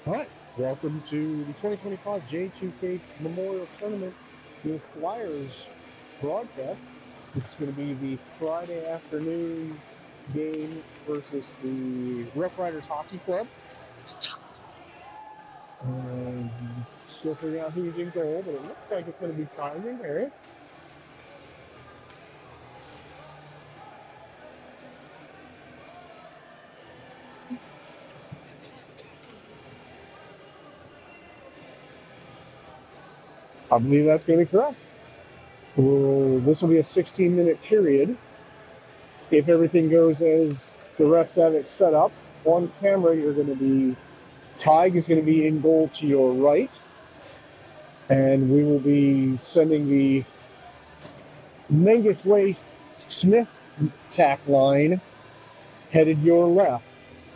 All right, welcome to the 2025 J2K Memorial Tournament with Flyers broadcast. This is going to be the Friday afternoon game versus the Roughriders Hockey Club. Still figuring out who's in goal, but it looks like it's going to be Tyler here. I believe that's going to be correct. This will be a 16-minute period. If everything goes as the refs have it set up, on camera you're going to be, Tig is going to be in goal to your right, and we will be sending the Mengus Waste Smith tack line headed your left.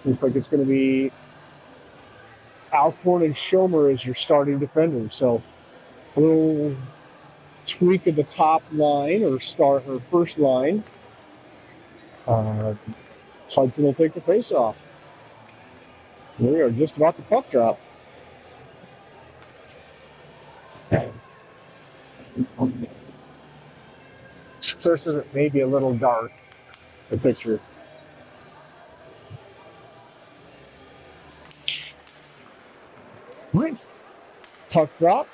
Looks like it's going to be Alcorn and Schomer as your starting defenders. So a little tweak of the top line or first line. Hudson will take the face off. We are just about to puck drop. First, it may be a little dark, the picture. Right. Puck drop.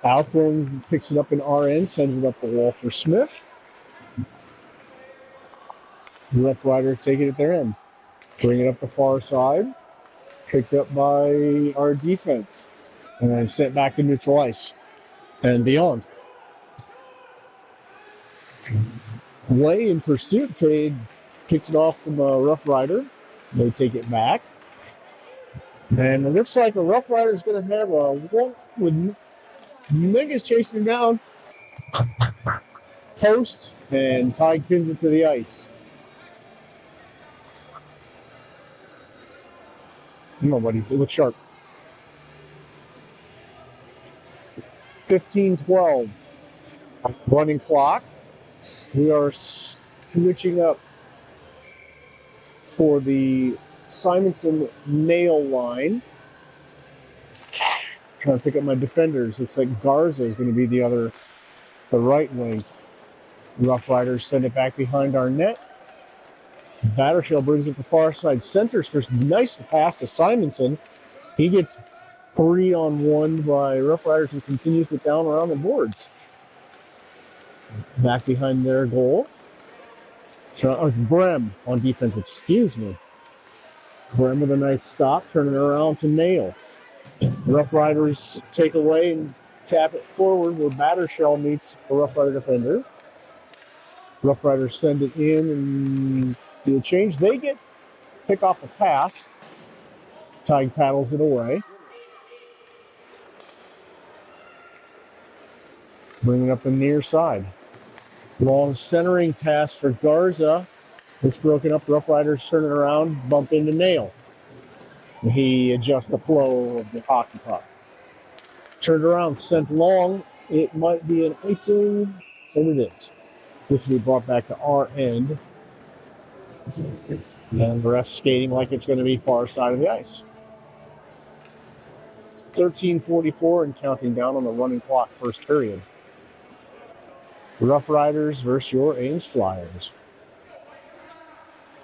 Alcorn picks it up in RN, sends it up the wall for Smith. Rough Rider taking it there and bring it up the far side. Picked up by our defense. And then sent back to neutral ice and beyond. Way in pursuit, Tade picks it off from a Rough Rider. They take it back. And it looks like a Rough Rider is going to have a one with Mengus chasing him down. Post, and Tig pins it to the ice. Come on, buddy. It looks sharp. 15-12. Running clock. We are switching up for the Simonson nail line. Trying to pick up my defenders. Looks like Garza is going to be the right wing. Rough Riders send it back behind our net. Battershell brings it to far side. Centers first. Nice pass to Simonson. He gets 3-on-1 by Rough Riders and continues it down around the boards. Back behind their goal. So, it's Brem on defense. Excuse me. Brem with a nice stop. Turning it around to Nail. Rough Riders take away and tap it forward where Battershell meets a Rough Rider defender. Rough Riders send it in and do a change. They pick off a pass. Tig paddles it away. Bringing up the near side. Long centering pass for Garza. It's broken up. Rough Riders turn it around, bump into Nail. He adjusts the flow of the hockey puck. Turned around, sent long. It might be an icing, and it is. This will be brought back to our end. And the rest skating like it's going to be far side of the ice. 13:44 and counting down on the running clock first period. Rough Riders versus your Ames Flyers.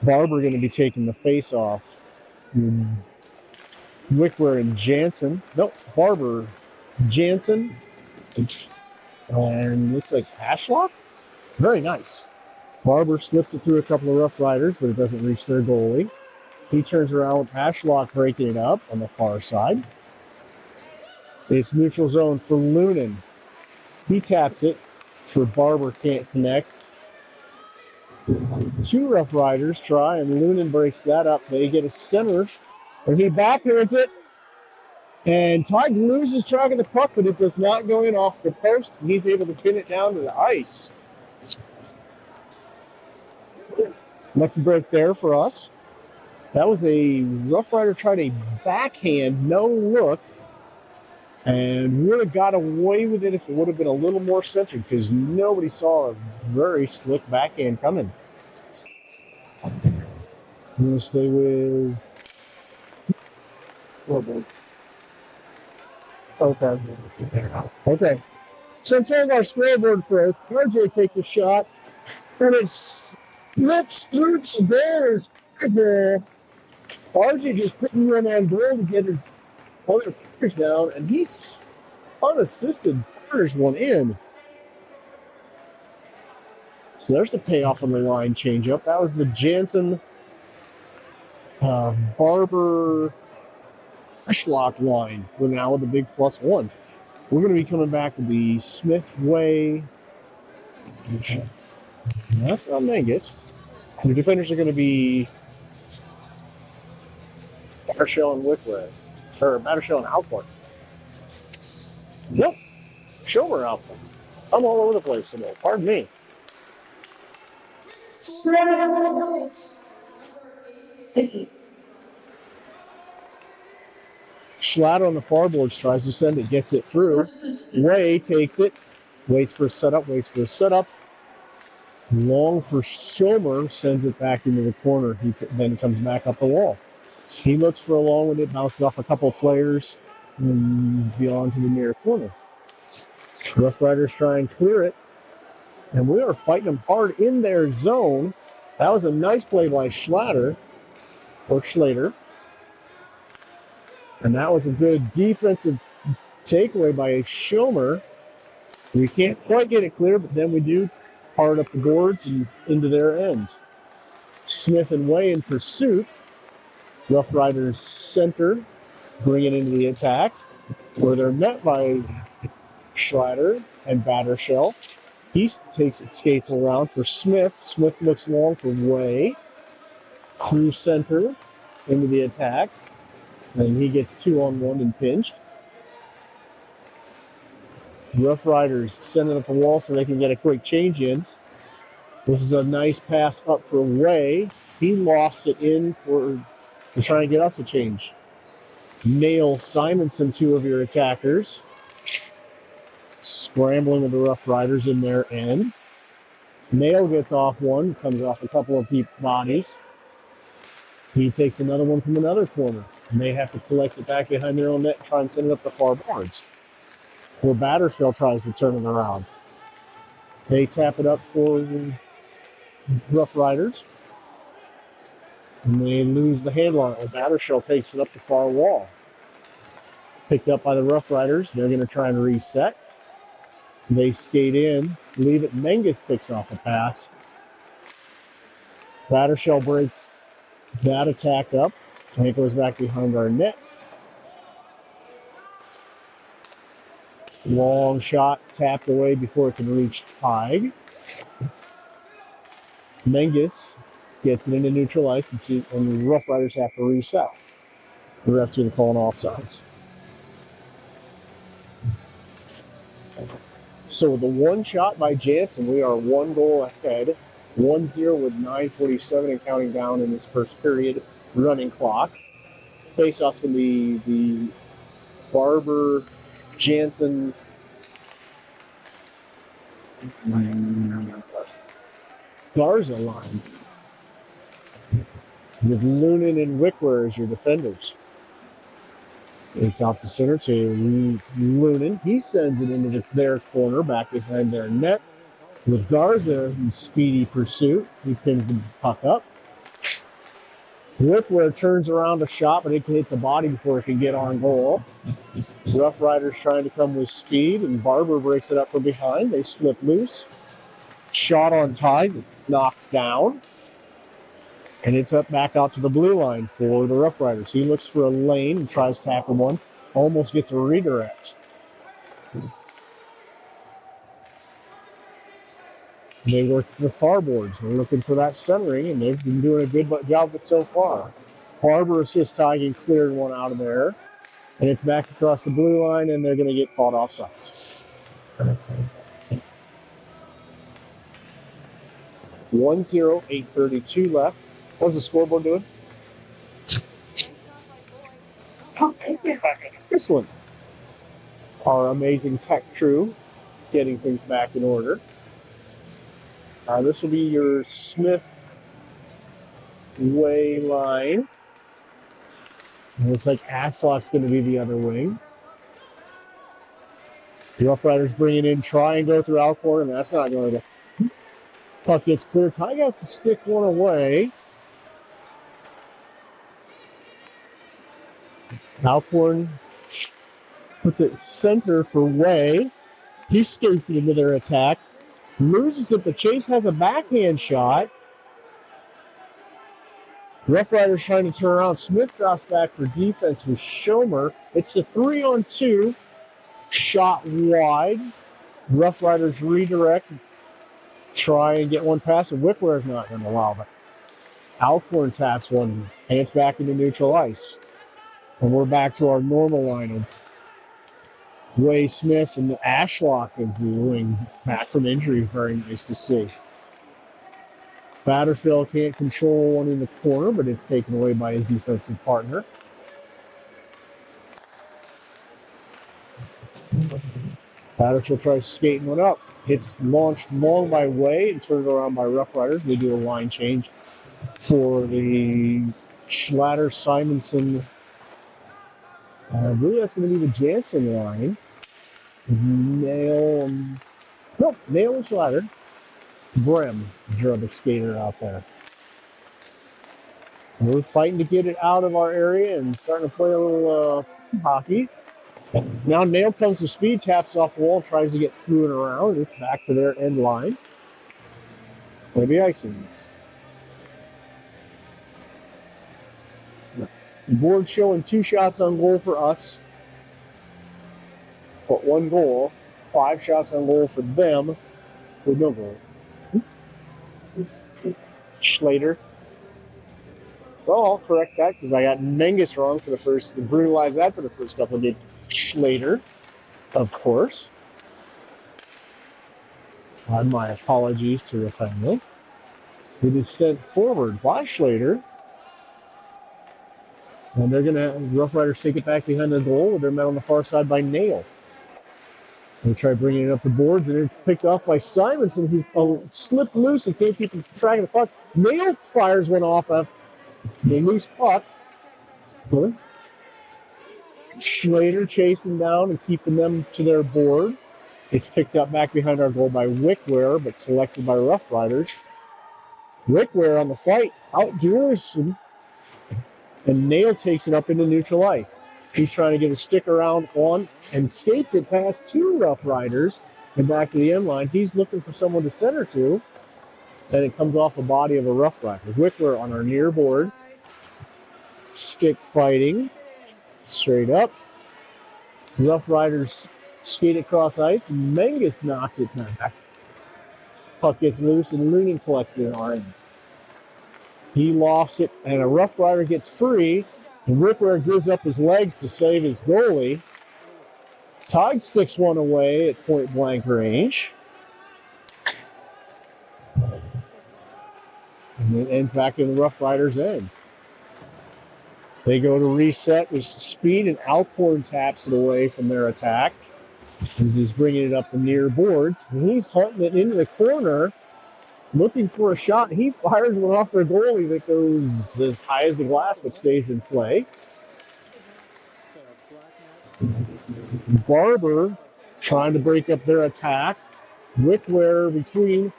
Barber going to be taking the face off. Wickler and Jansen. Nope, Barber, Jansen, and looks like Ashlock. Very nice. Barber slips it through a couple of Rough Riders, but it doesn't reach their goalie. He turns around with Ashlock breaking it up on the far side. It's neutral zone for Lunan. He taps it for Barber, can't connect. Two Rough Riders try, and Lunan breaks that up. They get a center, and he backhands it. And Tig loses track of the puck, but it does not go in off the post. He's able to pin it down to the ice. Lucky break there for us. That was a Rough Rider tried a backhand, no look, and would have got away with it if it would have been a little more centered because nobody saw a very slick backhand coming. I'm going to stay with Okay. Okay. So until our scoreboard froze, RJ takes a shot, and it slips through the Bears. RJ just putting you on goal to get his other players down, and he's unassisted fires one in. So there's a payoff on the line changeup. That was the Jansen Barber Ashlock line. We're now with the big +1. We're going to be coming back with the Smith Way. That's not Mangus. The defenders are going to be Battershell and Whitway. Or Battershell and Alcorn. Yep. Shomer Alcorn. I'm all over the place today. Pardon me. Schlatter on the far boards tries to send it, gets it through. Way takes it, waits for a setup. Long for Shomer, sends it back into the corner. He then comes back up the wall. He looks for a long one, it bounces off a couple of players and beyond to the near corner. Rough Riders try and clear it, and we are fighting them hard in their zone. That was a nice play by Schlatter. And that was a good defensive takeaway by Shomer. We can't quite get it clear, but then we do hard up the boards and into their end. Smith and Way in pursuit. Rough Riders center, bring it into the attack, where they're met by Schlatter and Battershell. He takes it, skates around for Smith. Smith looks long for Way. Through center, into the attack. And he gets 2-on-1 and pinched. Rough Riders send it up the wall so they can get a quick change in. This is a nice pass up for Way. He lofts it in to try and get us a change. Nail Simonson, two of your attackers. Scrambling with the Rough Riders in their end. Nail gets off one, comes off a couple of bodies. He takes another one from another corner, and they have to collect it back behind their own net and try and send it up the far boards. Where Battershell tries to turn it around. They tap it up for the Rough Riders. And they lose the handle on it. Battershell takes it up the far wall. Picked up by the Rough Riders. They're going to try and reset. They skate in, leave it. Mangus picks off a pass. Battershell breaks that attack up, and it goes back behind our net. Long shot tapped away before it can reach Tig. Mangus gets it into neutral ice, and the Rough Riders have to reset. The refs are calling offsides. So with the one shot by Jansen, we are 1 goal ahead. 1-0 with 9:47 and counting down in this first period running clock. Faceoff's going to be the Barber Jansen Garza line with Lunan and Wickwer as your defenders. It's out the center to Lunan. He sends it into their corner back behind their net. With Garza in speedy pursuit, he pins the puck up. Wickwer turns around a shot, but it hits a body before it can get on goal. Rough Riders trying to come with speed, and Barber breaks it up from behind. They slip loose. Shot on Tig, knocked down. And it's up back out to the blue line for the Rough Riders. He looks for a lane and tries to tackle one. Almost gets a redirect. They work to the far boards. They're looking for that centering, and they've been doing a good job of it so far. Barber assists Tig and cleared one out of there. And it's back across the blue line, and they're going to get caught offsides. 1-0, 8:32 left. What's the scoreboard doing? Excellent. Our amazing tech crew getting things back in order. This will be your Smith Way line. It looks like Ashlock's going to be the other wing. The Rough Riders bring it in, try and go through Alcorn, and that's not going to. Puck gets clear. Tig has to stick one away. Alcorn puts it center for Way. He skates into their attack, loses it, but Chase has a backhand shot. Rough Riders trying to turn around. Smith drops back for defense with Schomer. It's a 3-on-2. Shot wide. Rough Riders redirect. Try and get one past, and Wickware's not going to allow it. Alcorn taps one, and it's back into neutral ice. And we're back to our normal line of Way, Smith, and Ashlock is the wing back from injury. Very nice to see. Batterfield can't control one in the corner, but it's taken away by his defensive partner. Batterfield tries skating one up. It's launched long by Way and turned around by Rough Riders. They do a line change for the Schlatter Simonson. I believe that's going to be the Jansen line. Nail and Schlatter. Brem is your other skater out there. We're fighting to get it out of our area and starting to play a little hockey. Now Nail comes to speed, taps off the wall, tries to get through and around. It's back to their end line. Maybe icing this. The board showing 2 shots on goal for us. But 1 goal. 5 shots on goal for them with no goal. Schlatter. Well, I'll correct that because I got Menges wrong for the first, brutalized that for the first couple of games. Schlatter, of course. My apologies to the family. It is sent forward by Schlatter. And they're going to, Rough Riders take it back behind the goal with their men on the far side by Nail. They try bringing it up the boards, and it's picked off by Simonson, who slipped loose and can't keep track of the puck. Nail fires one off of the loose puck. Really? Schlatter chasing down and keeping them to their board. It's picked up back behind our goal by Wickware, but collected by Rough Riders. Wickware on the fight outdoors, and Nail takes it up into neutral ice. He's trying to get a stick around on and skates it past 2 Rough Riders and back to the end line. He's looking for someone to center to, and it comes off the body of a Rough Rider. Wickler on our near board. Stick fighting. Straight up. Rough Riders skate across ice, and Menges knocks it back. Puck gets loose, and Looney collects it in our end. He lofts it, and a Rough Rider gets free. And Ripper gives up his legs to save his goalie. Tig sticks one away at point-blank range. And it ends back in the Rough Riders' end. They go to reset with speed, and Alcorn taps it away from their attack. And he's bringing it up the near boards. And he's hunting it into the corner, looking for a shot. He fires one off their goalie that goes as high as the glass but stays in play. Barber trying to break up their attack. Wickware between.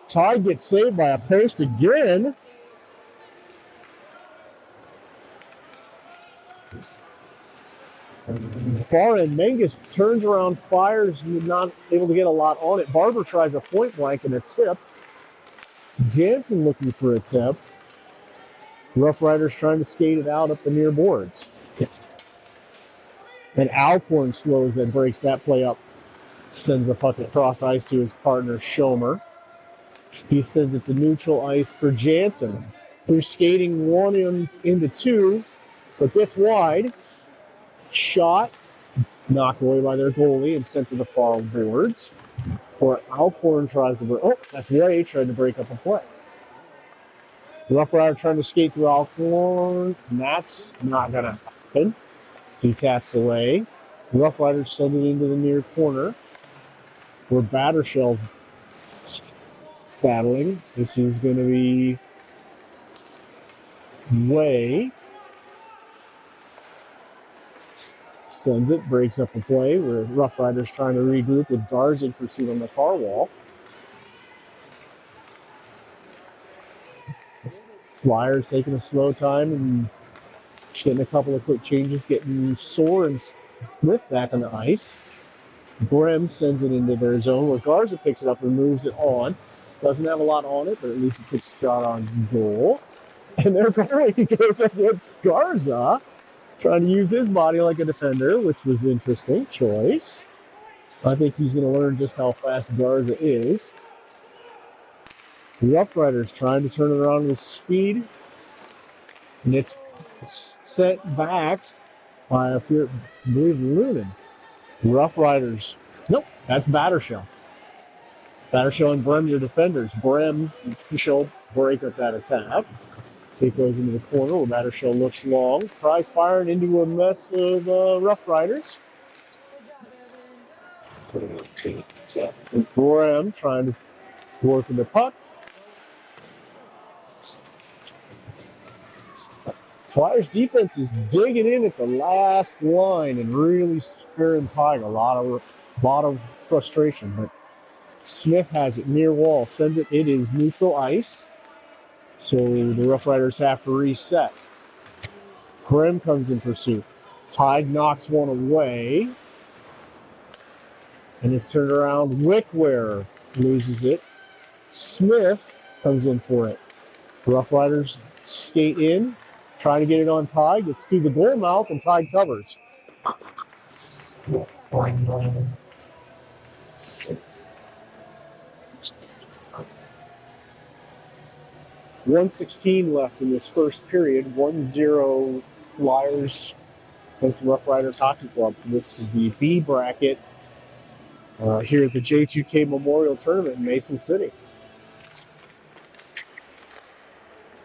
Tig gets saved by a post again. Far end, Menges turns around, fires, not able to get a lot on it. Barber tries a point blank and a tip. Jansen looking for a tip. Rough Riders trying to skate it out up the near boards. And Alcorn slows that, breaks that play up. Sends the puck across ice to his partner, Schomer. He sends it to neutral ice for Jansen, who's skating 1 into 2, but gets wide. Shot, knocked away by their goalie and sent to the far boards. Or Alcorn tries to break. Oh, that's Ray trying to break up a play. Rough Rider trying to skate through Alcorn, and that's not going to happen. He taps away. Rough Riders send it into the near corner where Battershell's battling. This is going to be Way. Sends it, breaks up a play where Roughriders trying to regroup with guards in pursuit on the far wall. Flyers taking a slow time and getting a couple of quick changes, getting Soar and Smith back on the ice. Brem sends it into their zone where Garza picks it up and moves it on. Doesn't have a lot on it, but at least it puts a shot on goal. And there Barry goes against Garza, trying to use his body like a defender, which was an interesting choice. I think he's going to learn just how fast Garza is. Roughriders trying to turn it around with speed. And it's sent back by, I believe, Lunan. Roughriders. Nope, that's Battershell. Battershell and Brem, your defenders. Brem shall break up that attack. It goes into the corner where Battershell looks long. Tries firing into a mess of Roughriders. Brem trying to work in the puck. Flyers defense is digging in at the last line and really sparing Tig a lot of frustration. But Smith has it near wall, sends it. It is neutral ice. So the Roughriders have to reset. Grimm comes in pursuit. Tig knocks one away. And it's turned around. Wickware loses it. Smith comes in for it. Roughriders skate in. Trying to get it on Tig. It's through the goal mouth, and Tig covers. 1:16 left in this first period. 1-0 Flyers against the Roughriders Hockey Club. This is the B bracket here at the J2K Memorial Tournament in Mason City.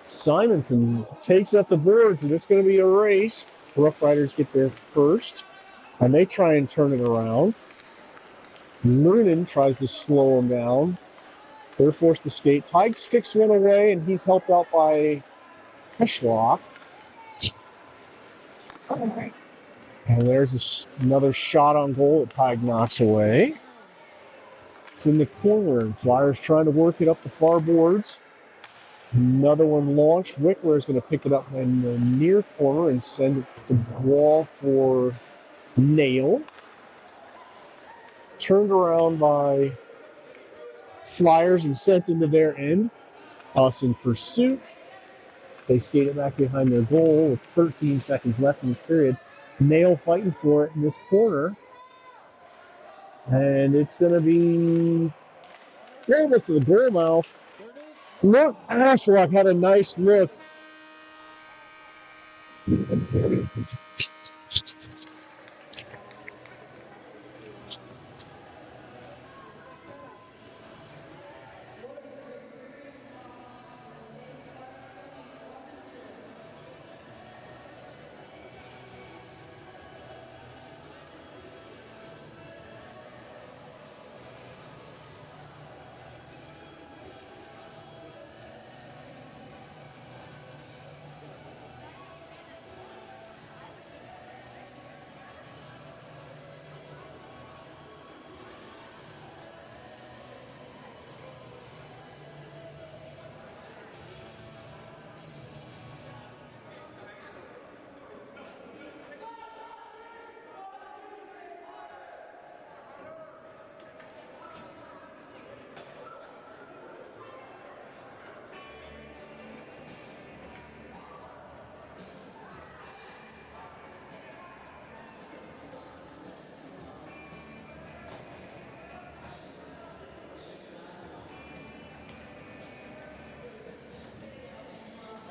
Simonson takes up the boards, and it's going to be a race. Roughriders get there first, and they try and turn it around. Lunan tries to slow him down. They're forced to skate. Tig sticks one away, and he's helped out by Heschlock. And there's another shot on goal that Tig knocks away. It's in the corner, and Flyers trying to work it up the far boards. Another one launched. Wickler is going to pick it up in the near corner and send it to the wall for Nail. Turned around by Flyers and sent into their end. Us in pursuit. They skate it back behind their goal with 13 seconds left in this period. Nail fighting for it in this corner. And it's going to be over to the goal mouth. Look, Ashlock had a nice look.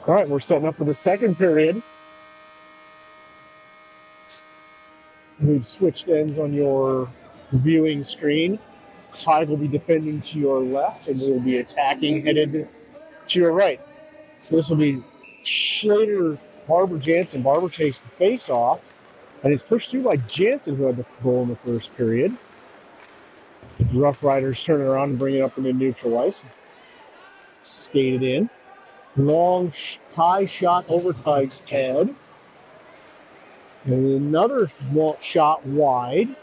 All right, we're setting up for the second period. We've switched ends on your viewing screen. Tig will be defending to your left, and we'll be attacking headed to your right. So this will be Schlater, Barber, Jansen. Barber takes the face off, and it's pushed through by Jansen, who had the goal in the first period. Roughriders turn it around and bring it up into neutral ice. Skated in. Long high shot over Tig's head. And another shot wide.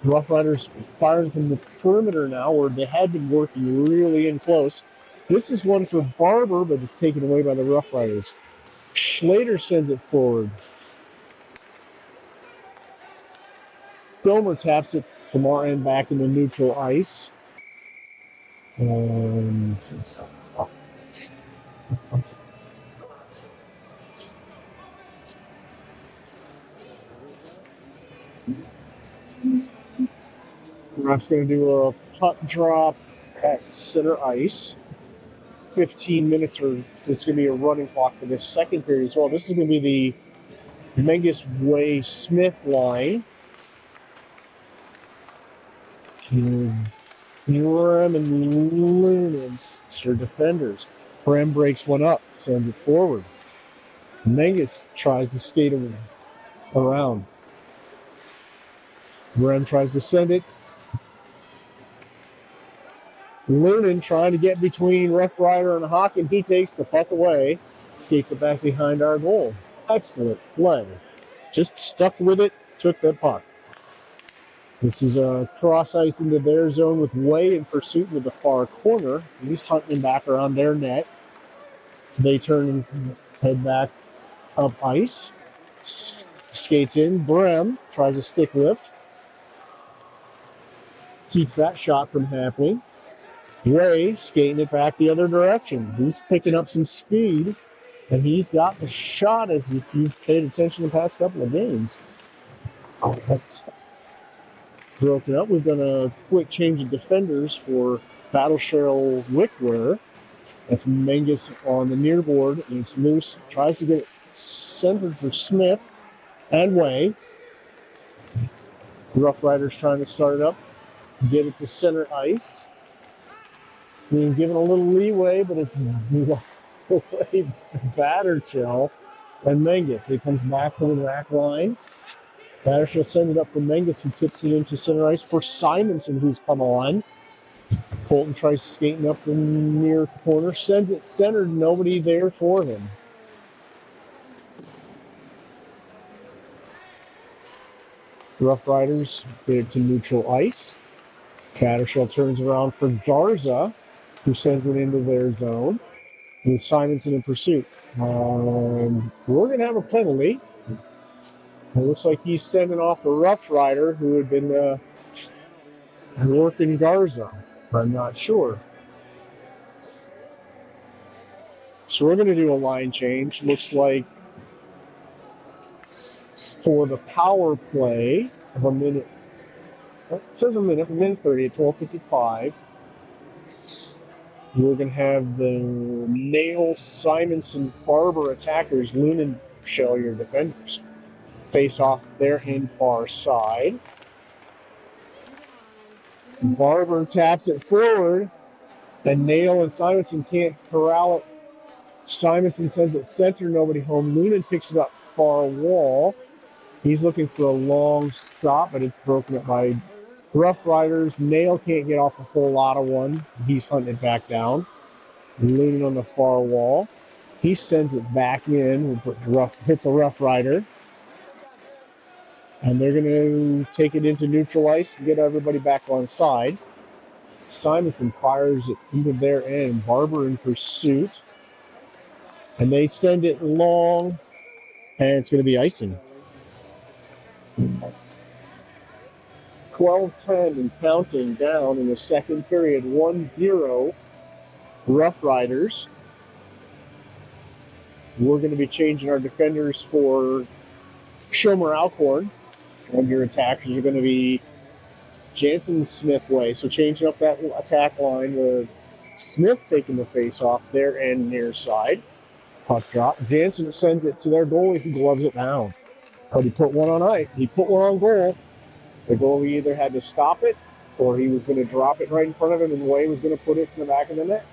Roughriders firing from the perimeter now, where they had been working really in close. This is one for Barber, but it's taken away by the Roughriders. Schlater sends it forward. Filmer taps it from our end back into neutral ice. And ref's going to do a puck drop at center ice. 15 minutes, or it's going to be a running clock for this second period as well. This is going to be the Mengus Way Smith line. Brem and Lunan are defenders. Brem breaks one up, sends it forward. Mengus tries to skate around. Brem tries to send it. Lunan trying to get between Roughrider and Hawk, and he takes the puck away, skates it back behind our goal. Excellent play. Just stuck with it, took the puck. This is a cross ice into their zone with Way in pursuit with the far corner. He's hunting back around their net. They turn and head back up ice. Skates in. Brem tries a stick lift. Keeps that shot from happening. Way skating it back the other direction. He's picking up some speed, and he's got the shot, as if you've paid attention the past couple of games. That's broken up. We've done a quick change of defenders for Battle Cheryl Wickware. That's Mengus on the near board, and it's loose. Tries to get it centered for Smith and Way. The Roughriders trying to start it up, get it to center ice. Being given a little leeway, but it's away Battershell and Mengus. It comes back to the rack line. Battershell sends it up for Mengus, who tips it into center ice for Simonson, who's come on. Colton tries skating up the near corner, sends it centered, nobody there for him. Roughriders get it to neutral ice. Battershell turns around for Garza, who sends it into their zone with Simonson in pursuit. We're going to have a penalty. It looks like he's sending off a Roughrider who had been working Garza. I'm not sure. So we're going to do a line change. Looks like for the power play of a minute. It says a minute 30 at 12:55. We're going to have the Nail, Simonson, Barber attackers, Lunan, Shell, your defenders, face off their end far side. Barber taps it forward, and Nail and Simonson can't corral it. Simonson sends it center, nobody home. Lunan picks it up far wall. He's looking for a long stop, but it's broken up by Roughriders. Nail can't get off a whole lot of one. He's hunting it back down. Lunan on the far wall. He sends it back in. Hits a Roughrider. And they're going to take it into neutral ice and get everybody back on side. Simonson fires it into their end. Barber in pursuit. And they send it long. And it's going to be icing. 12-10 and counting down in the second period. 1-0 Roughriders. We're going to be changing our defenders for Shomer Alcorn. On your attack, you're going to be Jansen Smith Way. So changing up that attack line with Smith taking the face off their end near side. Puck drop. Jansen sends it to their goalie, who gloves it down. But he put one on ice. He put one on goal. The goalie either had to stop it, or he was going to drop it right in front of him, and Way was going to put it in the back of the net.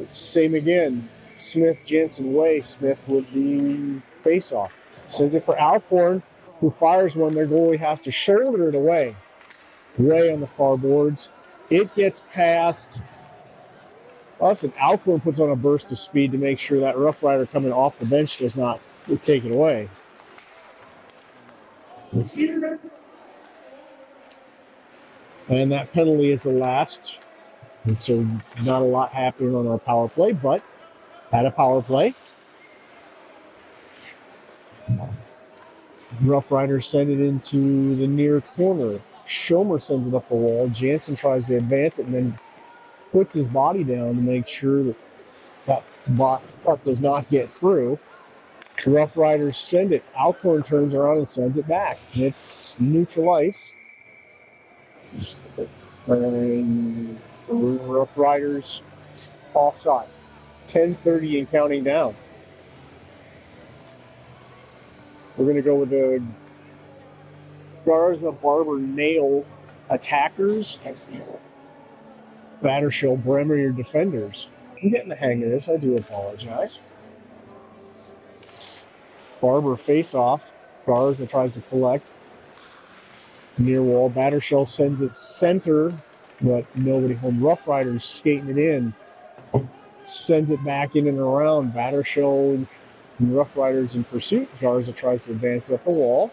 Same again. Smith, Jansen, Way. Smith with the face-off. Sends it for Alcorn, who fires one. Their goalie has to shoulder it away. Way on the far boards. It gets past Us, and Alcorn puts on a burst of speed to make sure that Rough Rider coming off the bench does not take it away. And that penalty is the last. And so not a lot happening on our power play, but at a power play. Rough Riders send it into the near corner. Schomer sends it up the wall. Jansen tries to advance it and then puts his body down to make sure that puck does not get through. Rough Riders send it. Alcorn turns around and sends it back. And it's neutral ice. And Rough Riders offsides. 10:30 and counting down. We're going to go with the Garza Barber nail attackers. Battershell Bremer, your defenders. I'm getting the hang of this. I do apologize. Barber face off. Garza tries to collect. Near wall. Battershell sends it center, but nobody home. Rough Riders skating it in. Sends it back in and around. Battershell and Rough Riders in pursuit. Garza tries to advance up the wall.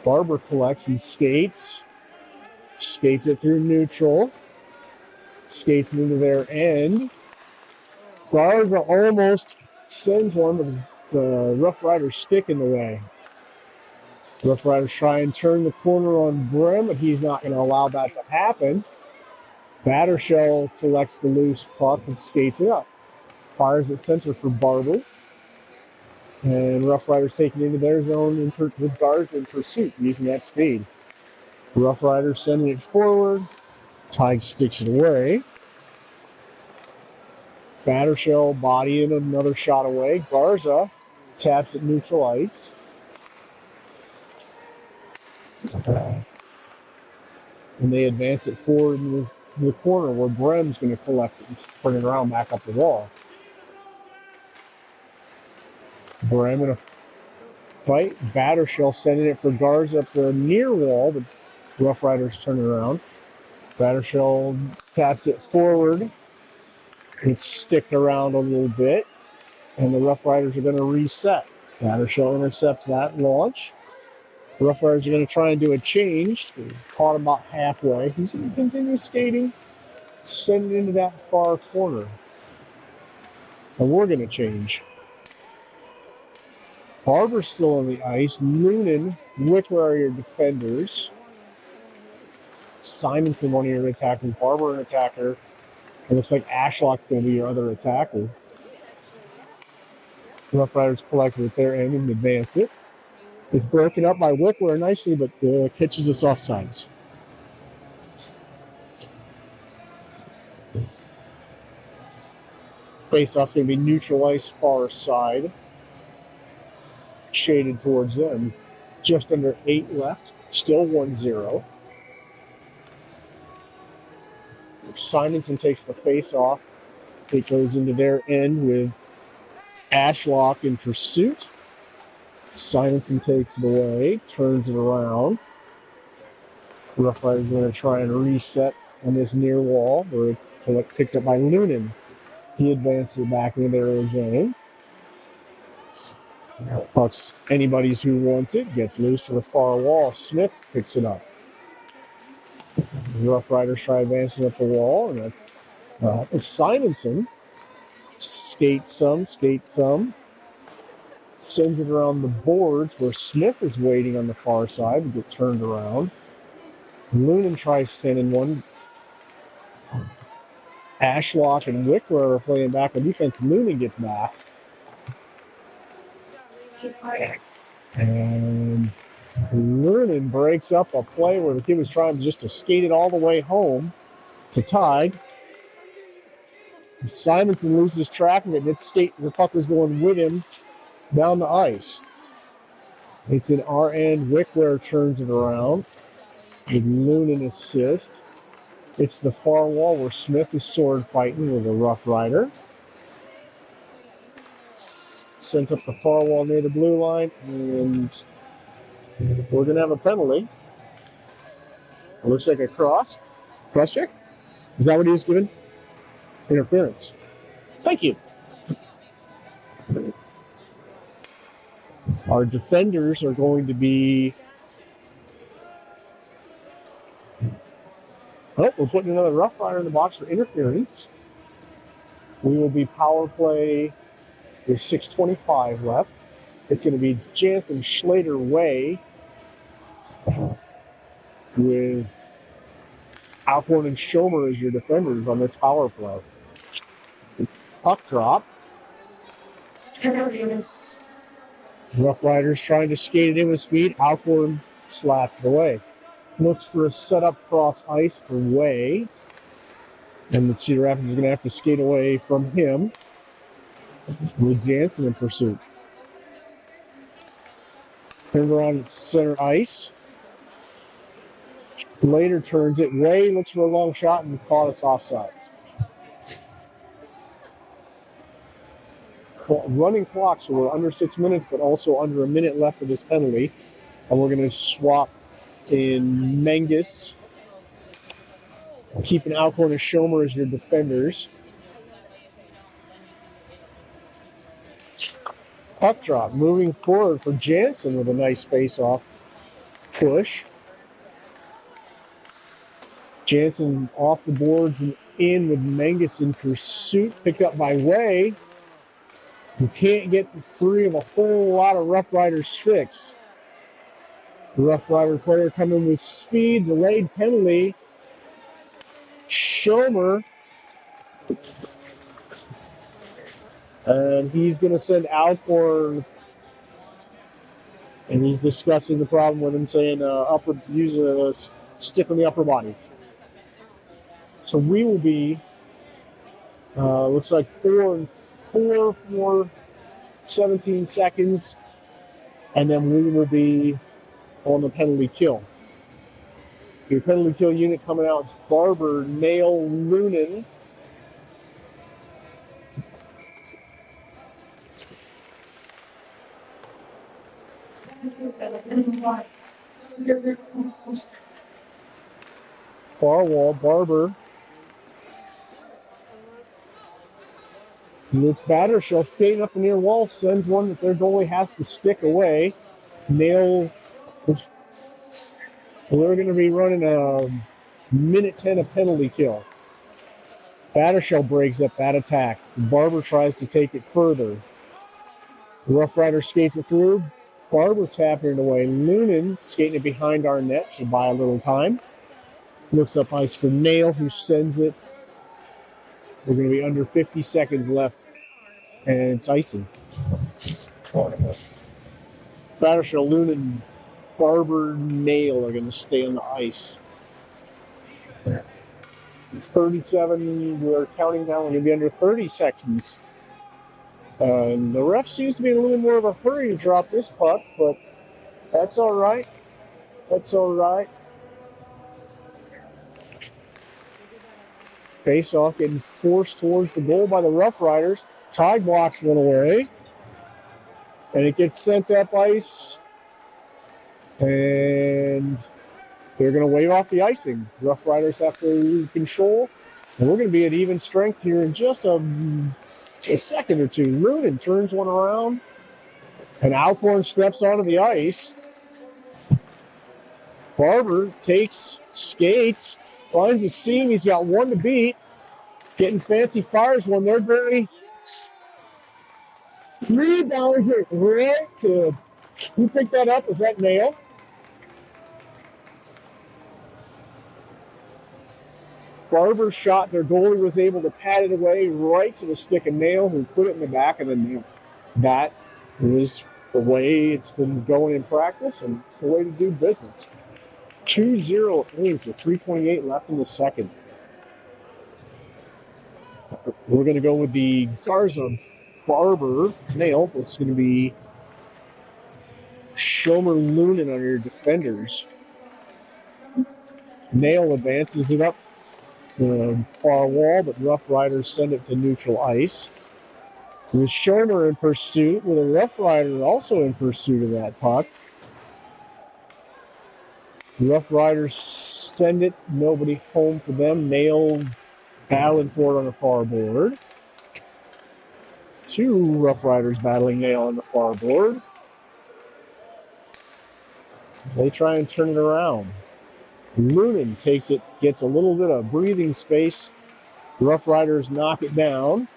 Barber collects and skates. Skates it through neutral. Skates it into their end. Garza almost sends one, but the Rough Riders stick in the way. Rough Riders try and turn the corner on Brim, but he's not going to allow that to happen. Battershell collects the loose puck and skates it up. Fires at center for Barber. And Rough Riders taking into their zone with Garza in pursuit, using that speed. Rough Riders sending it forward. Tige sticks it away. Battershell body in another shot away. Garza taps at neutral ice. And they advance it forward in the corner where Brem's going to collect it and bring it around back up the wall. Brem in a fight. Battershell sending it for Garza up the near wall, but Rough Riders turn it around. Battershell taps it forward. It's sticking around a little bit, and the Rough Riders are going to reset. Battershell intercepts that launch. The Rough Riders are going to try and do a change. Caught about halfway. He's going to continue skating, send it into that far corner. And we're going to change. Barber's still on the ice. Noonan, Wickler are your defenders. Simonson, one of your attackers. Barber, an attacker. It looks like Ashlock's going to be your other attacker. Rough Riders collect with their end and advance it. It's broken up by Wickler nicely, but catches us offsides. Face-off's going to be neutral ice far side. Shaded towards them. Just under 8 left. Still 1-0. Simonson takes the face-off. It goes into their end with Ashlock in pursuit. Simonson takes it away, turns it around. Rough Riders going to try and reset on this near wall where it's picked up by Noonan. He advances it back into their zone. Puck's anybody's who wants it, gets loose to the far wall. Smith picks it up. Rough Riders try advancing up the wall. And Simonson skates some. Sends it around the boards where Smith is waiting on the far side to get turned around. Noonan tries sending one. Ashlock and Wickler are playing back on defense. Noonan gets back. And Noonan breaks up a play where the kid was trying just to skate it all the way home to Tige. Simonson loses track of it, and the puck was going with him down the ice. It's an our end. Wickler turns it around with Noonan assist. It's the far wall where Smith is sword fighting with a Rough Rider. Sent up the far wall near the blue line, and we're going to have a penalty. It looks like a cross. Cross check? Is that what he was given? interference. Thank you. Our defenders are going to be... Oh, we're putting another Rough Rider in the box for interference. We will be power play with 6:25 left. It's going to be Jansen, Schlater, Way with Alcorn and Schomer as your defenders on this power play. Puck drop. Rough Riders trying to skate it in with speed. Alcorn slaps it away. Looks for a setup cross ice for Way. And the Cedar Rapids is going to have to skate away from him with Jansen in pursuit. Turned around center ice. Later turns it. Way looks for a long shot and caught us offside. Running clock, so we're under 6 minutes, but also under a minute left of this penalty. And we're going to swap in Menges, keeping Alcorn and Schomer as your defenders. Puck drop, moving forward for Jansen with a nice face-off push. Jansen off the boards and in with Menges in pursuit, picked up by Way, who can't get free of a whole lot of Rough Rider sticks. The Rough Rider player coming with speed, delayed penalty. Schomer. And he's going to send Alcorn, and he's discussing the problem with him, saying use a stick on the upper body. So we will be, looks like 4 for 17 seconds, and then we will be on the penalty kill. Your penalty kill unit coming out is Barber, Nail, Lunan. Far wall, Barber. Luke Battershell skating up the near wall, sends one that their goalie has to stick away. Nail, we're going to be running a minute 10 of penalty kill. Battershell breaks up that attack. Barber tries to take it further. The Rough Rider skates it through. Barber tapping it away. Lunan skating it behind our net to buy a little time. Looks up ice for Nail, who sends it. We're going to be under 50 seconds left, and it's icing. Battershell, Lunan, Barber, Nail are going to stay on the ice. 37, we're counting down. We're going to be under 30 seconds. The ref seems to be in a little more of a hurry to drop this puck, but that's all right. That's all right. Face-off getting forced towards the goal by the Rough Riders. Tide blocks one away. And it gets sent up ice. And they're going to wave off the icing. Rough Riders have to control. And we're going to be at even strength here in just a second or two. Lunan turns one around. And Alcorn steps onto the ice. Barber takes, skates, finds a seam. He's got one to beat. Getting fancy fires one there. Barry rebounds it right to... Who picked that up? Is that Nail? Barber shot. Their goalie was able to pat it away right to the stick of Nail, who put it in the back of the Nail. That is the way it's been going in practice, and it's the way to do business. 2-0 A's with 3:28 left in the second. We're going to go with the Garza, Barber, Nail. This is going to be Schomer, Lunan on your defenders. Nail advances it up the far wall, but Rough Riders send it to neutral ice. With Schomer in pursuit, with a Rough Rider also in pursuit of that puck. Rough Riders send it, nobody home for them. Nail battling for it on the far board. 2 Rough Riders battling Nail on the far board. They try and turn it around. Lunan takes it, gets a little bit of breathing space. Rough Riders knock it down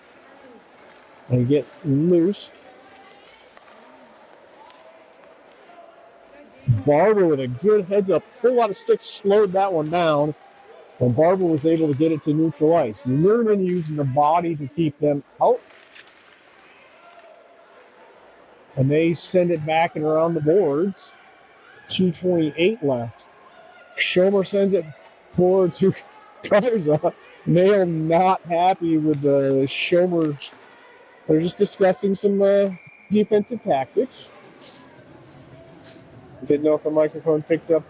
and get loose. Barber with a good heads-up pull out of sticks slowed that one down, and Barber was able to get it to neutral ice. Lunan using the body to keep them out, and they send it back and around the boards. 2:28 left. Schomer sends it forward to Garza. Nail not happy with the Schomer. They're just discussing some defensive tactics. Didn't know if the microphone picked up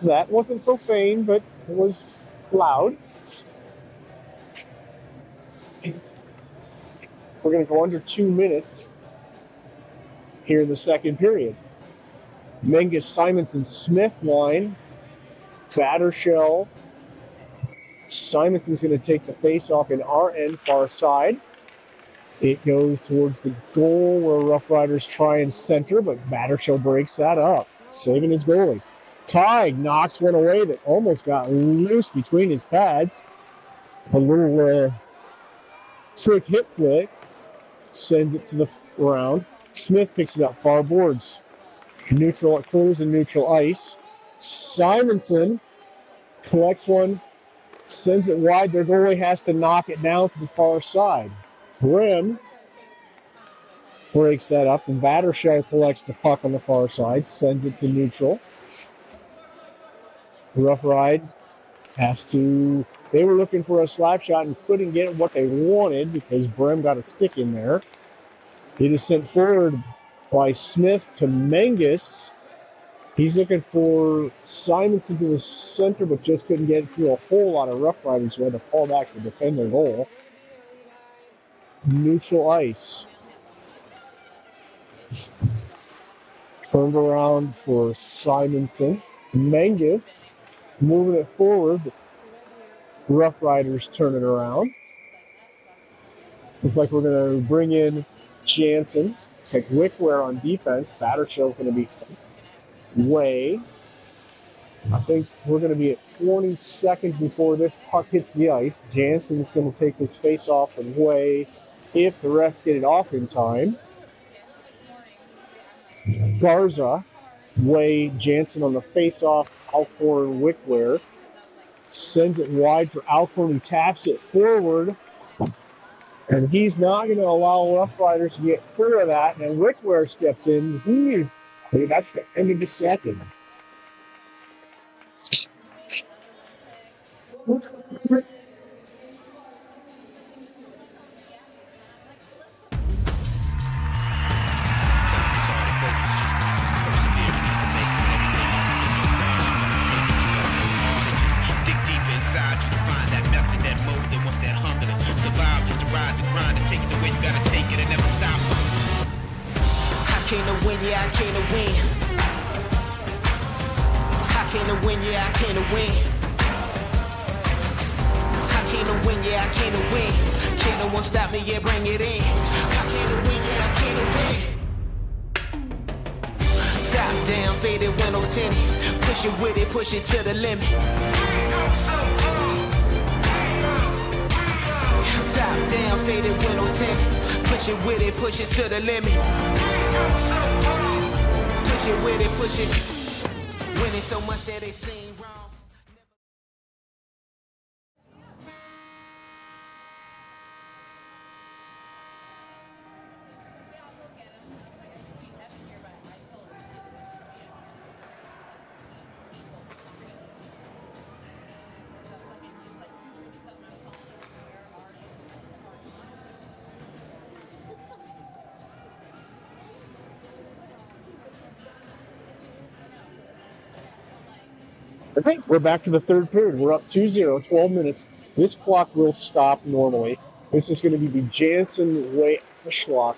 that. Wasn't profane, but it was loud. We're going to go under 2 minutes here in the second period. Menges, Simonson, Smith line. Battershell. Simonson's going to take the face-off in our end, far side. It goes towards the goal where Rough Riders try and center, but Battershell breaks that up, saving his goalie. Tig knocks one away that almost got loose between his pads. A little quick hip flick sends it to the round. Smith picks it up far boards. Neutral, it clears in neutral ice. Simonson collects one, sends it wide. Their goalie has to knock it down to the far side. Grimm breaks that up, and Battershell collects the puck on the far side, sends it to neutral. Rough Ride has to... They were looking for a slap shot and couldn't get what they wanted because Grimm got a stick in there. It is sent forward by Smith to Menges. He's looking for Simonson to the center, but just couldn't get it through a whole lot of Rough Riders who had to fall back to defend their goal. Neutral ice. Turned around for Simonson. Menges moving it forward. Rough Riders turn it around. Looks like we're going to bring in Jansen. It's like Wickware on defense. Battershell's going to be Way. I think we're going to be at 20 seconds before this puck hits the ice. Jansen's going to take this face off and Way if the refs get it off in time. Garza, Way, Jansen on the face-off. Alcorn, Wickware sends it wide for Alcorn, who taps it forward. And he's not going to allow Rough Riders to get clear of that. And Wickware steps in. That's the end of the second. Push it to the limit. Top down, faded windows tinted. Push it with it, push it to the limit. Push it with it, push it. Winning so much that they seem wrong. Okay, we're back to the third period. We're up 2-0, 12 minutes. This clock will stop normally. This is going to be the Jansen Way Ashlock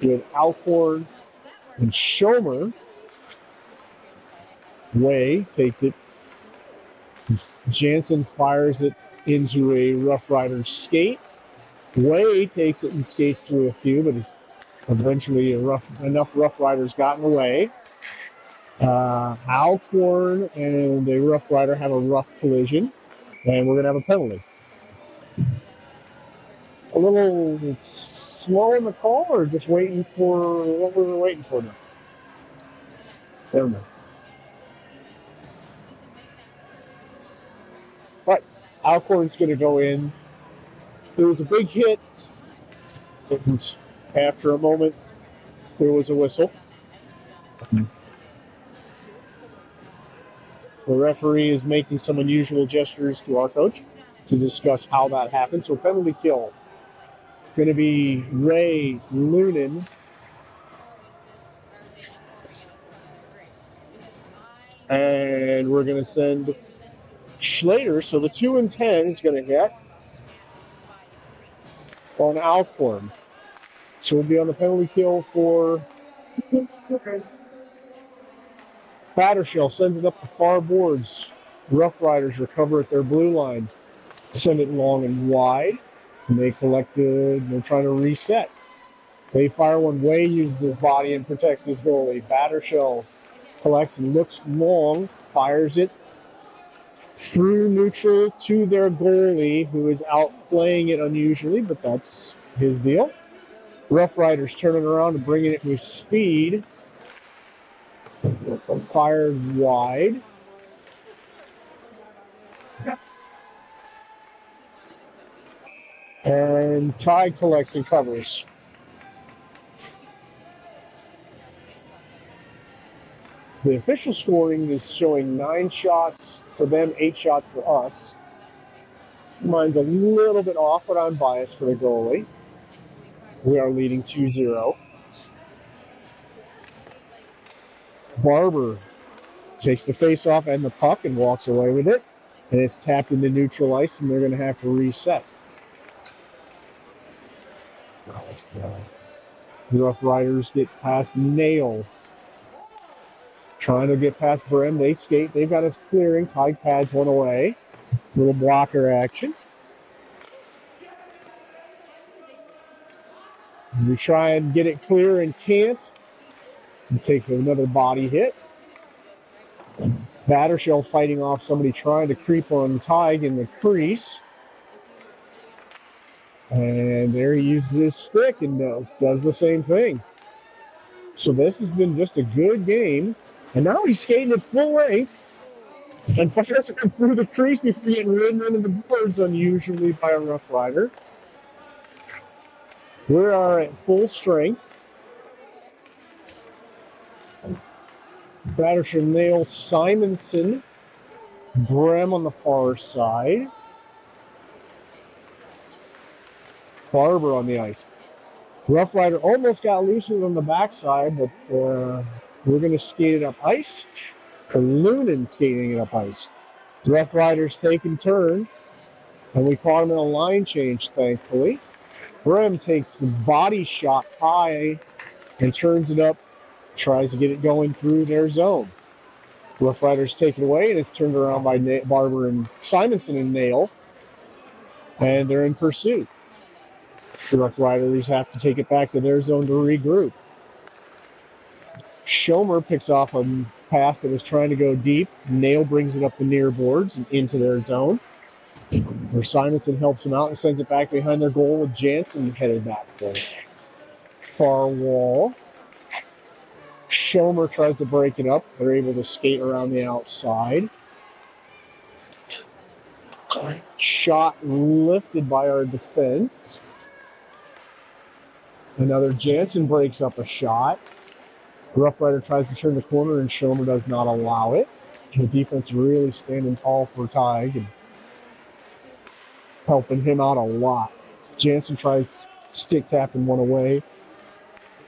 with Alcorn and Schomer. Way takes it. Jansen fires it into a Rough Riders skate. Way takes it and skates through a few, but it's eventually enough Rough Riders got in the way. Alcorn and a Rough Rider have a rough collision, and we're going to have a penalty. A little slow in the call, or just waiting for what we were waiting for now? Never mind. But Alcorn's going to go in. There was a big hit, and after a moment, there was a whistle. The referee is making some unusual gestures to our coach to discuss how that happened. So penalty kill. It's going to be Ray Lunan. And we're going to send Schlater. So the 2 and 10 is going to hit on Alcorn. So we'll be on the penalty kill for Battershell. Sends it up the far boards. Rough Riders recover at their blue line. Send it long and wide. And they collected. They're trying to reset. They fire one. Way uses his body and protects his goalie. Battershell collects and looks long. Fires it through neutral to their goalie, who is out playing it unusually, but that's his deal. Rough Riders turning around and bringing it with speed. Fired wide. And Tide collects and covers. The official scoring is showing 9 shots for them, 8 shots for us. Mine's a little bit off, but I'm biased for the goalie. We are leading 2-0. Barber takes the face-off and the puck and walks away with it. And it's tapped into neutral ice, and they're going to have to reset. Rough Riders get past Nail. Trying to get past Brim. They skate. They've got us clearing. Tide pads one away. Little blocker action. We try and get it clear and can't. It takes another body hit. Battershell fighting off somebody trying to creep on Tig in the crease. And there he uses his stick and does the same thing. So this has been just a good game. And now he's skating at full length. And fires it through the crease before getting ridden into the boards, unusually by a Rough Rider. We are at full strength. Battershell nails Simonson. Brem on the far side. Barber on the ice. Rough Rider almost got loosened on the backside, but we're going to skate it up ice. For Lunan skating it up ice. Rough Riders taking turn, and we caught him in a line change, thankfully. Brem takes the body shot high and turns it up, tries to get it going through their zone. Rough Riders take it away, and it's turned around by Barber and Simonson and Nail, and they're in pursuit. The Rough Riders have to take it back to their zone to regroup. Schomer picks off a pass that was trying to go deep. Nail brings it up the near boards and into their zone. Where Simonson helps him out and sends it back behind their goal with Jansen headed back there. Far wall. Schomer tries to break it up. They're able to skate around the outside. Shot lifted by our defense. Another Jansen breaks up a shot. Rough Rider tries to turn the corner, and Schomer does not allow it. The defense really standing tall for Tig and helping him out a lot. Jansen tries stick tapping one away.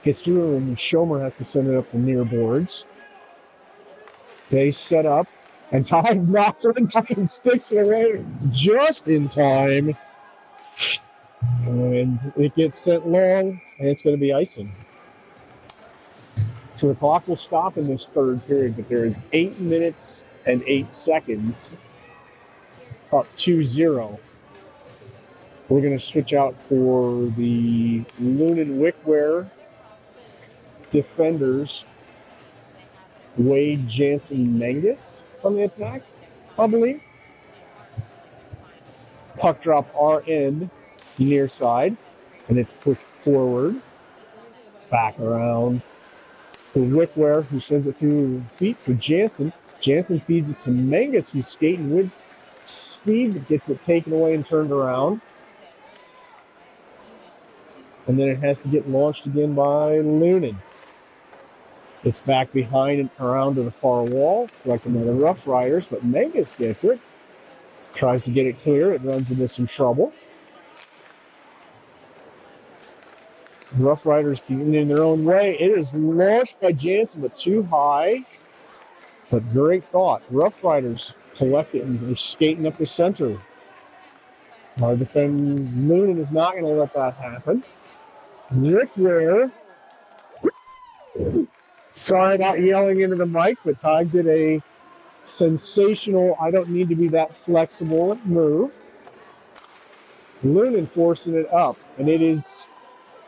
Gets through, and Schomer has to send it up the near boards. They set up, and Tig knocks it and sticks it away just in time. And it gets sent long, and it's going to be icing. So the clock will stop in this third period, but there is 8 minutes and 8 seconds up 2-0 We're going to switch out for the Lunan Wickware defenders. Wade, Jansen, Mangus on the attack, I believe. Puck drop RN near side, and it's pushed forward, back around to Wickware, who sends it through feet for Jansen. Jansen feeds it to Mangus, who's skating with speed, gets it taken away and turned around. And then it has to get launched again by Lunan. It's back behind and around to the far wall, collected by the Roughriders, but Mangus gets it. Tries to get it clear. It runs into some trouble. Roughriders getting in their own way. It is launched by Jansen, but too high. But great thought. Roughriders collect it and they're skating up the center. Our defender Lunan is not going to let that happen. Rick Ware. Sorry about yelling into the mic, but Ty did a sensational, I don't need to be that flexible move. Lunan forcing it up, and it is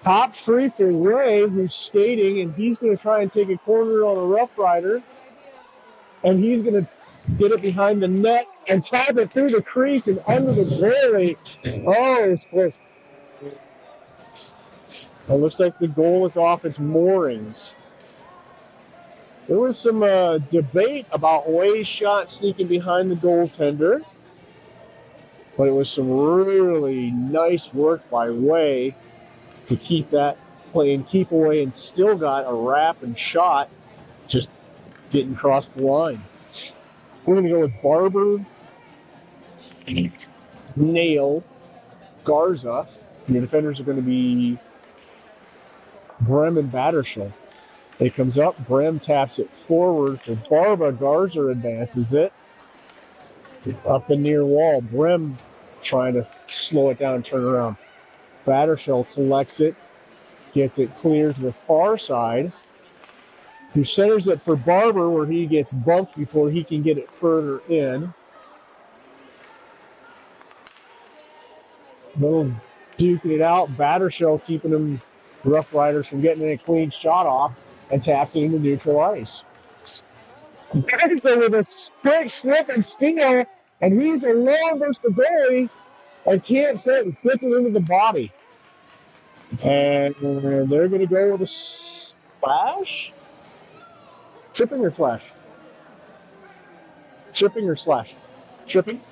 top free for Ray, who's skating, and he's going to try and take a corner on a Rough Rider, and he's going to get it behind the net and tap it through the crease and under the goalie. Oh, it's close. It looks like the goal is off its moorings. There was some debate about Way's shot sneaking behind the goaltender, but it was some really nice work by Way to keep that play and keep away, and still got a wrap and shot, just didn't cross the line. We're going to go with Barber, Nail, Garza. The defenders are going to be Brem and Battershall. It comes up. Brem taps it forward for Barba. Garza advances it up the near wall. Brem trying to slow it down and turn around. Battershall collects it, gets it clear to the far side, who centers it for Barber, where he gets bumped before he can get it further in. Little duking it out. Battershall keeping them Rough Riders from getting a clean shot off, and taps it into neutral ice. Battershall with a quick slip and steal, and he's alone versus the goalie and can't set and gets it into the body. And they're going to go with a splash? Tripping or flash? Tripping or slash? Tripping.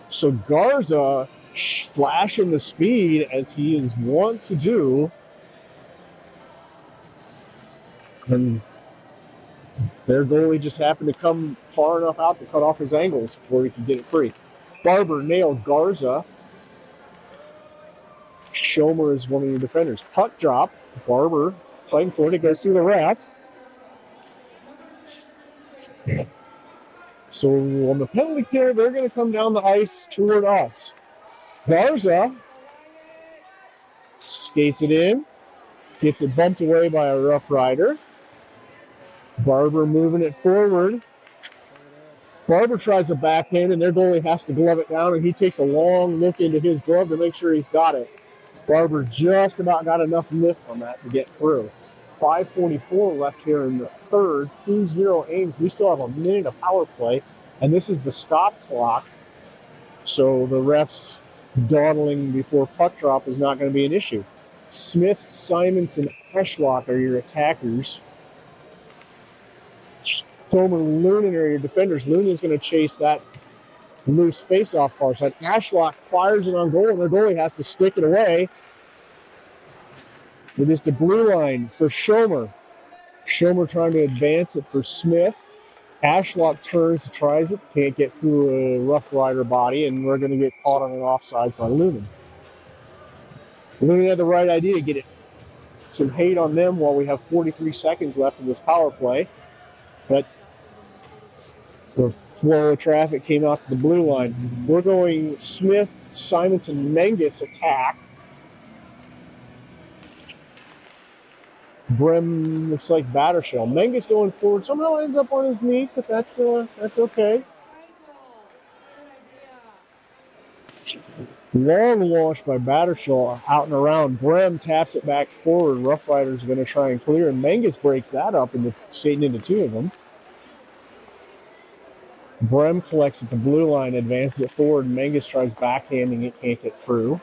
So Garza flashing the speed as he is wont to do. And their goalie just happened to come far enough out to cut off his angles before he could get it free. Barber nailed Garza. Schomer is one of your defenders. Puck drop. Barber fighting for it. It goes through the rack. So on the penalty kill, they're going to come down the ice toward us. Garza skates it in. Gets it bumped away by a Rough Rider. Barber moving it forward. Barber tries a backhand, and their goalie has to glove it down, and he takes a long look into his glove to make sure he's got it. Barber just about got enough lift on that to get through. 5:44 left here in the third. 2-0 Ames. We still have a minute of power play, and this is the stop clock. So the refs dawdling before puck drop is not going to be an issue. Smith, Simonson, Ashlock are your attackers. Coleman and Lunan are your defenders. Lunan's going to chase that loose face-off far side. Ashlock fires it on goal, and their goalie has to stick it away. It is the blue line for Schomer. Schomer trying to advance it for Smith. Ashlock turns, tries it, can't get through a Rough Rider body, and we're going to get caught on an offsides by Lunan. Lunan had the right idea, get it some hate on them while we have 43 seconds left in this power play. But the flow of traffic came out to the blue line. We're going Smith, Simonson, Menges attack. Brem looks like Battershall. Menges going forward. Somehow ends up on his knees, but that's okay. Long launch by Battershaw out and around. Brem taps it back forward. Roughriders are going to try and clear, and Menges breaks that up into Satan into two of them. Brem collects at the blue line, advances it forward. Menges tries backhanding it, can't get through.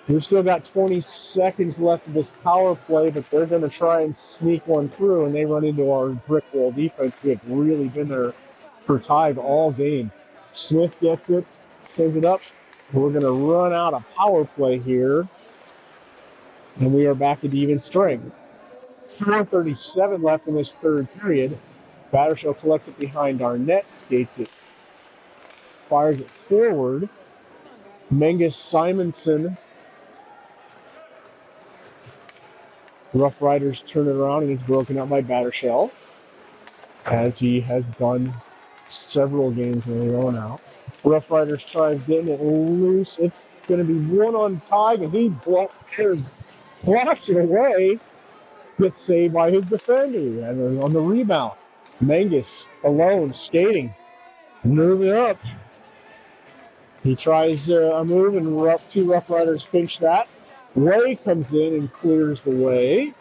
We've still got 20 seconds left of this power play, but they're going to try and sneak one through, and they run into our brick wall defense who have really been there for Tide all game. Smith gets it, sends it up. We're going to run out of power play here, and we are back at even strength. 4:37 left in this third period. Battershaw collects it behind our net, skates it, fires it forward. Menges Simonson. Roughriders turn it around, and it's broken up by Battershaw, as he has done several games in a row now. Roughriders tries getting it loose. It's going to be one on Tig, and he blocks it away. Gets saved by his defender and on the rebound. Menges alone skating, moving up. He tries a move, and two Roughriders pinch that. Way comes in and clears the way.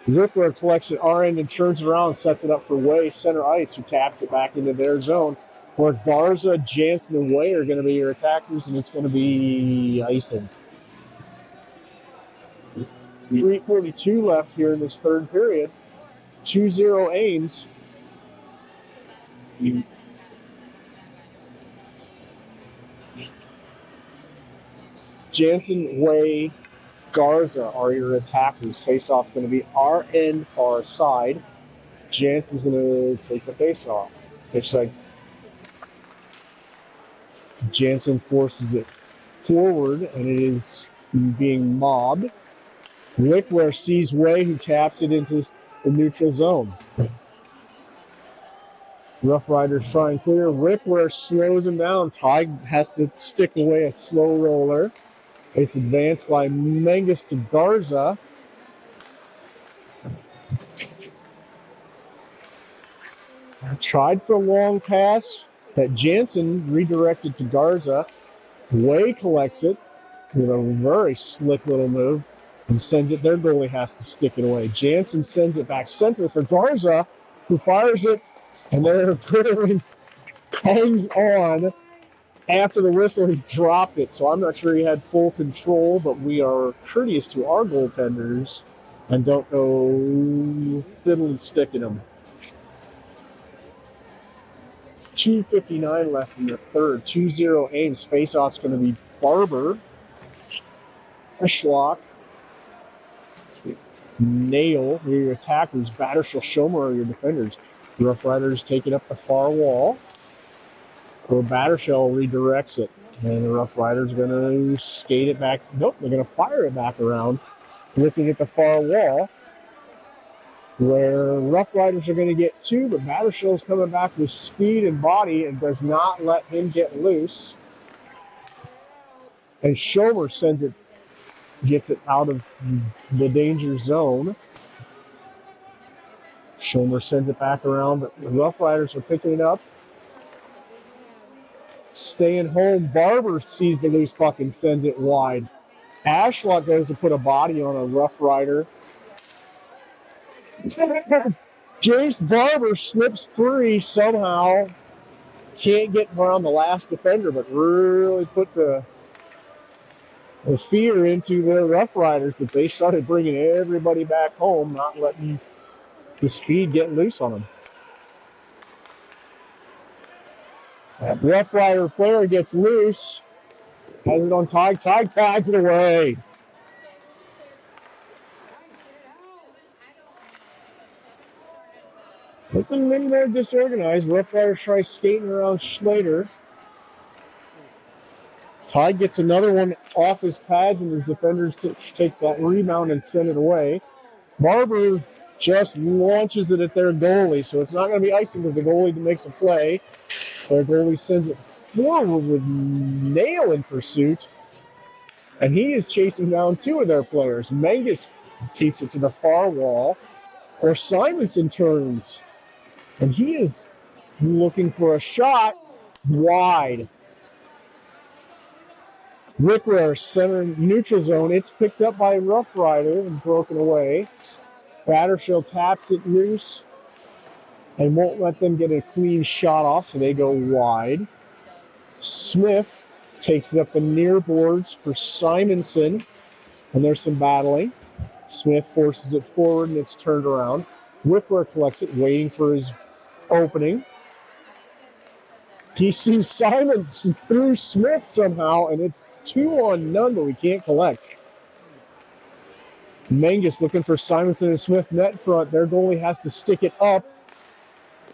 Riffler collects it our end and turns around and sets it up for Way, center ice, who taps it back into their zone, where Garza, Jansen, and Way are going to be your attackers, and it's going to be icing. 3:42 left here in this third period. 2-0 Ames. Jansen, Way, Garza are your attackers. Face-off's going to be our end, our side. Jansen's going to take the face-off. It's like Jansen forces it forward, and it is being mobbed. Wickware sees Way, who taps it into the neutral zone. Roughriders try and clear. Wickware slows him down. Tig has to stick away a slow roller. It's advanced by Menges to Garza. Tried for a long pass that Jansen redirected to Garza. Way collects it with a very slick little move and sends it. Their goalie has to stick it away. Jansen sends it back center for Garza, who fires it, and there Curling hangs on. After the whistle, he dropped it, so I'm not sure he had full control, but we are courteous to our goaltenders and don't go fiddling sticking them. 2:59 left in the third. 2-0 Ames. Face-off's going to be Barber, Eschlock, Nail, are your attackers. Battershaw, Schomer are your defenders. The Roughriders take it up the far wall. Or Battershaw redirects it. And the Roughriders are going to skate it back. Nope, they're going to fire it back around, looking at the far wall, where Roughriders are going to get two, but Battershaw's coming back with speed and body and does not let him get loose. And Schomer sends it, gets it out of the danger zone. Schomer sends it back around, but the Roughriders are picking it up. Staying home, Barber sees the loose puck and sends it wide. Ashlock goes to put a body on a Roughrider. James Barber slips free somehow. Can't get around the last defender, but really put the fear into their Roughriders that they started bringing everybody back home, not letting the speed get loose on them. Rough Rider player gets loose, has it on Tig. Tig pads it away. Looking a little more disorganized. Rough Rider tries skating around Schlater. Tig gets another one off his pads, and his defenders take that rebound and send it away. Barber just launches it at their goalie, so it's not going to be icing because the goalie makes a play. Their goalie sends it forward with Nail in pursuit, and he is chasing down two of their players. Menges keeps it to the far wall, or Simonson turns, and he is looking for a shot wide. Wickware center neutral zone. It's picked up by Roughrider and broken away. Battershell taps it loose and won't let them get a clean shot off, so they go wide. Smith takes it up the near boards for Simonson, and there's some battling. Smith forces it forward, and it's turned around. Wickware collects it, waiting for his opening. He sees Simon through Smith somehow, and it's 2-on-0, but we can't collect. Mangus looking for Simonson and Smith net front. Their goalie has to stick it up.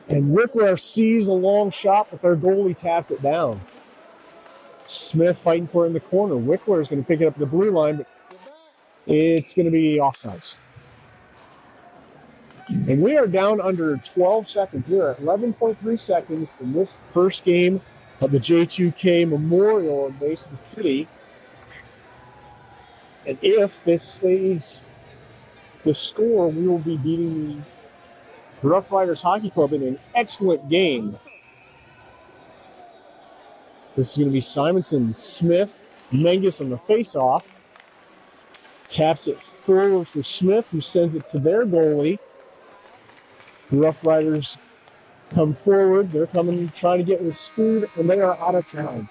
And Wickware sees a long shot, but their goalie taps it down. Smith fighting for it in the corner. Wickware is going to pick it up the blue line, but it's going to be offsides. And we are down under 12 seconds. We're at 11.3 seconds in this first game of the J2K Memorial in Mason City. And if this stays the score, we will be beating the Roughriders Hockey Club in an excellent game. This is going to be Simonson, Smith, Mangus on the face-off. Taps it forward for Smith, who sends it to their goalie. The Roughriders come forward. They're coming, trying to get with speed, and they are out of time.